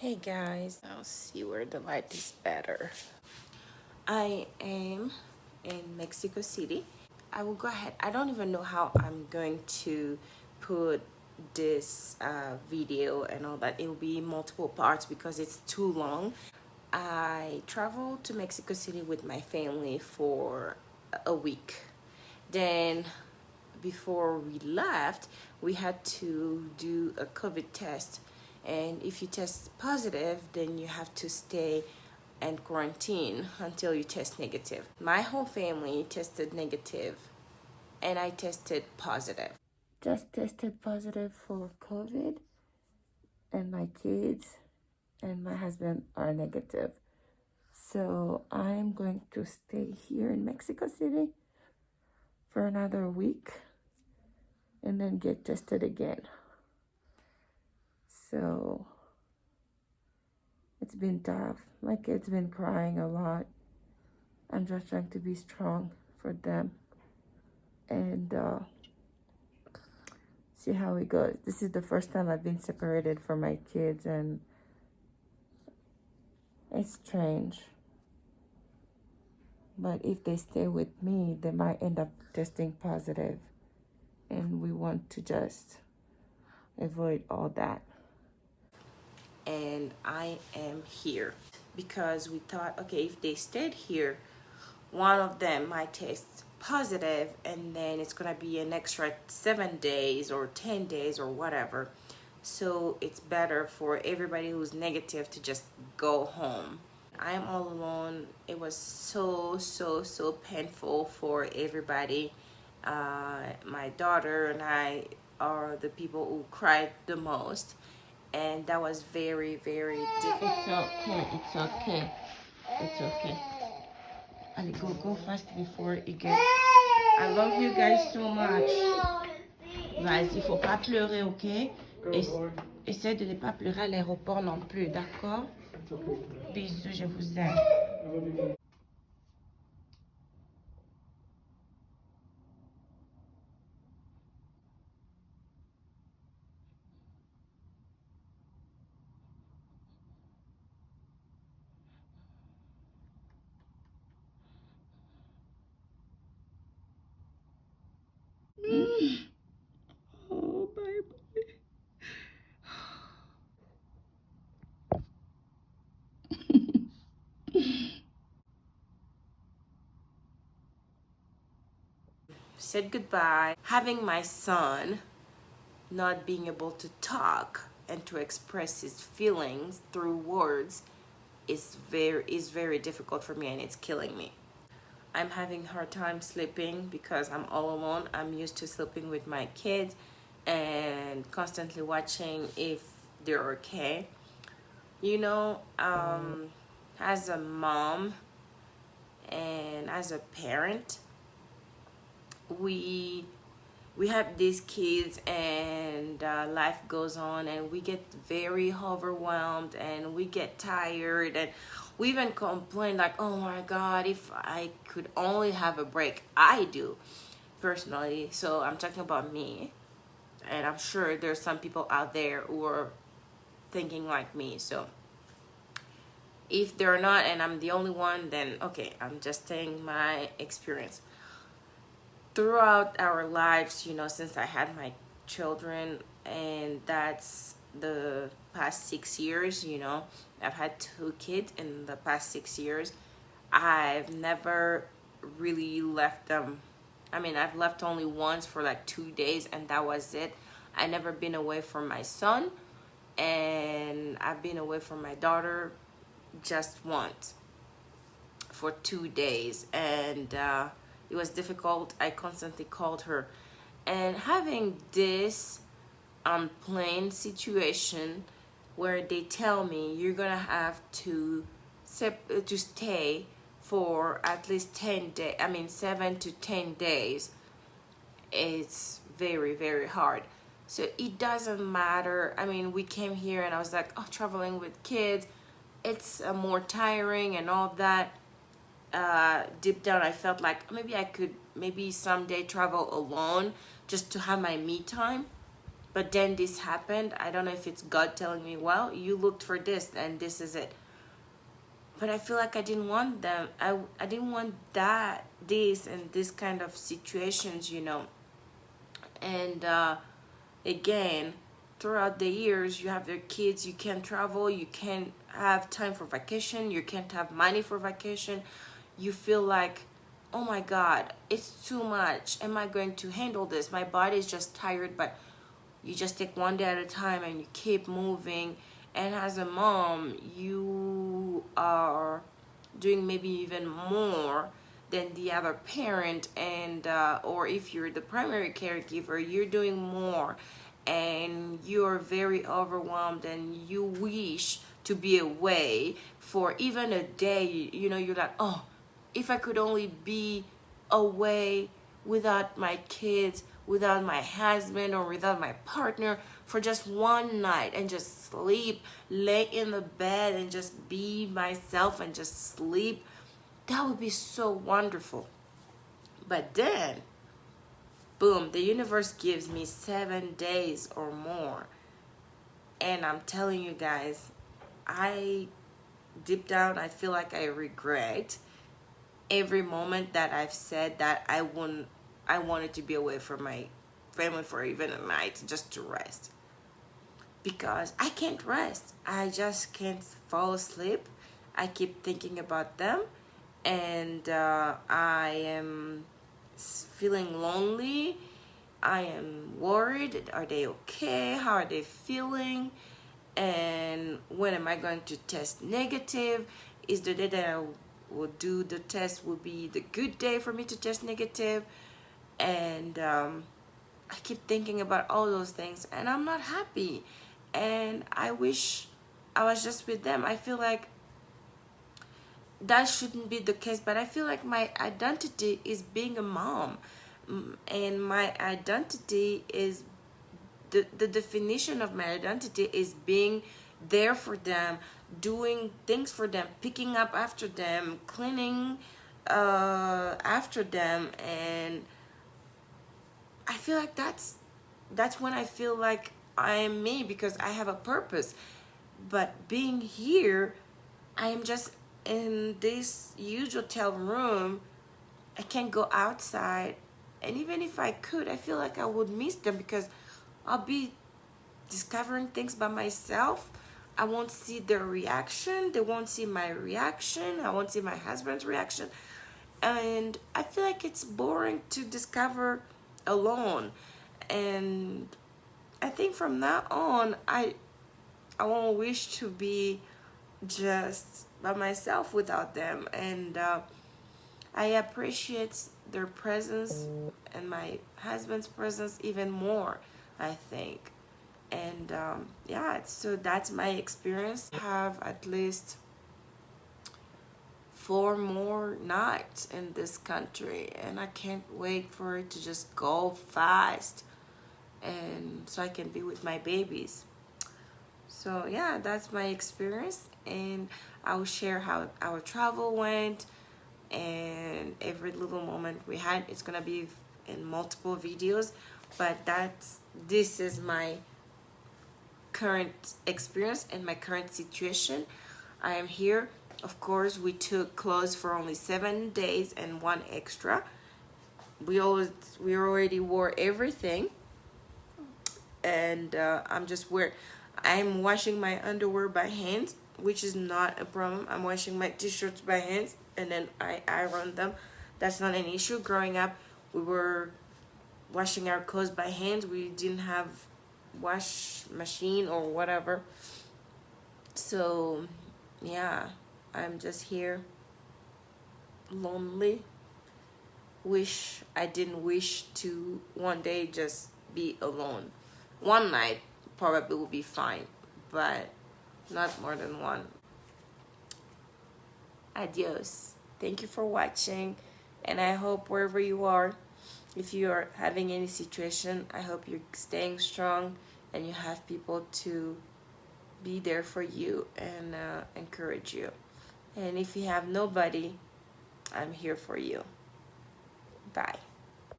Hey guys, I'll see where the light is better. I am in Mexico City. I will go ahead. I don't even know how I'm going to put this video and all that. It will be multiple parts because it's too long. I traveled to Mexico City with my family for a week. Then before we left, we had to do a COVID test. And if you test positive, then you have to stay and quarantine until you test negative. My whole family tested negative, and I tested positive. Just tested positive for COVID, and my kids and my husband are negative. So I'm going to stay here in Mexico City for another week and then get tested again. So it's been tough. My kid's been crying a lot. I'm just trying to be strong for them and see how it goes. This is the first time I've been separated from my kids, and it's strange. But if they stay with me, they might end up testing positive, and we want to just avoid all that. And I am here because we thought, okay, if they stayed here, one of them might test positive, and then it's gonna be an extra 7 days or 10 days or whatever. So it's better for everybody who's negative to just go home. I'm all alone. It was so painful for everybody. My daughter and I are the people who cried the most, and that was very difficult. It's okay. It's okay. Allez, go fast before it gets. I love you guys so much. Vas-y, faut pas pleurer, ok? Essaie de ne pas pleurer à l'aéroport non plus, d'accord? Bisous, je vous aime. Oh, bye bye. Said goodbye. Having my son not being able to talk and to express his feelings through words is very difficult for me, and it's killing me. I'm having a hard time sleeping because I'm all alone. I'm used to sleeping with my kids and constantly watching if they're okay. You know, as a mom and as a parent, we have these kids, and life goes on, and we get very overwhelmed, and we get tired, and we even complain like, oh my god, if I could only have a break. I do personally, so I'm talking about me, and I'm sure there's some people out there who are thinking like me. So if they're not and I'm the only one, then okay, I'm just saying my experience throughout our lives, you know, since I had my children, and that's the past 6 years, you know, I've had 2 kids in the past 6 years. I've never really left them. I mean, I've left only once for like 2 days, and that was it. I never been away from my son, and I've been away from my daughter just once for 2 days, and it was difficult. I constantly called her, and having this unplanned situation where they tell me you're gonna have to stay for at least 10 days, I mean 7 to 10 days, it's very hard. So it doesn't matter. I mean, we came here and I was like, oh, traveling with kids, it's more tiring and all that. Deep down I felt like maybe I could maybe someday travel alone just to have my me time. But then this happened. I don't know if it's God telling me, well, you looked for this and this is it. But I feel like I didn't want them. I didn't want that, this, and this kind of situations, you know. And again, throughout the years, you have your kids, you can't travel, you can't have time for vacation, you can't have money for vacation. You feel like, oh my God, it's too much. Am I going to handle this? My body is just tired, but you just take one day at a time and you keep moving. And as a mom, you are doing maybe even more than the other parent, and or if you're the primary caregiver, you're doing more, and you're very overwhelmed and you wish to be away for even a day. You know, you're like, oh, if I could only be away without my kids, without my husband, or without my partner for just one night, and just sleep, lay in the bed and just be myself and just sleep. That would be so wonderful. But then, boom, the universe gives me 7 days or more. And I'm telling you guys, deep down, I feel like I regret every moment that I've said that I wanted to be away from my family for even a night just to rest. Because I can't rest. I just can't fall asleep. I keep thinking about them, and I am feeling lonely. I am worried. Are they okay? How are they feeling? And when am I going to test negative? Is the day that I will do the test will be the good day for me to test negative? And I keep thinking about all those things, and I'm not happy. And I wish I was just with them. I feel like that shouldn't be the case, but I feel like my identity is being a mom. And my identity is the definition of my identity is being there for them, doing things for them, picking up after them, cleaning after them. And I feel like that's when I feel like I am me, because I have a purpose. But being here, I am just in this huge hotel room. I can't go outside. And even if I could, I feel like I would miss them, because I'll be discovering things by myself. I won't see their reaction. They won't see my reaction. I won't see my husband's reaction. And I feel like it's boring to discover alone. And I think from now on, I won't wish to be just by myself without them. And I appreciate their presence and my husband's presence even more, I think. And yeah, so that's my experience. I have at least 4 more nights in this country, and I can't wait for it to just go fast, and so I can be with my babies. So yeah, that's my experience, and I will share how our travel went and every little moment we had. It's gonna be in multiple videos, but this is my current experience and my current situation. I am here. Of course, we took clothes for only 7 days and 1 extra. We already wore everything, and I'm washing my underwear by hand, which is not a problem. I'm washing my t-shirts by hand, and then I iron them. That's not an issue. Growing up, we were washing our clothes by hand. We didn't have wash machine or whatever. So yeah, I'm just here lonely. I didn't wish to one day just be alone. One night probably will be fine, but not more than one. Adios. Thank you for watching, and I hope wherever you are, if you are having any situation, I hope you're staying strong and you have people to be there for you and encourage you. And if you have nobody, I'm here for you. Bye.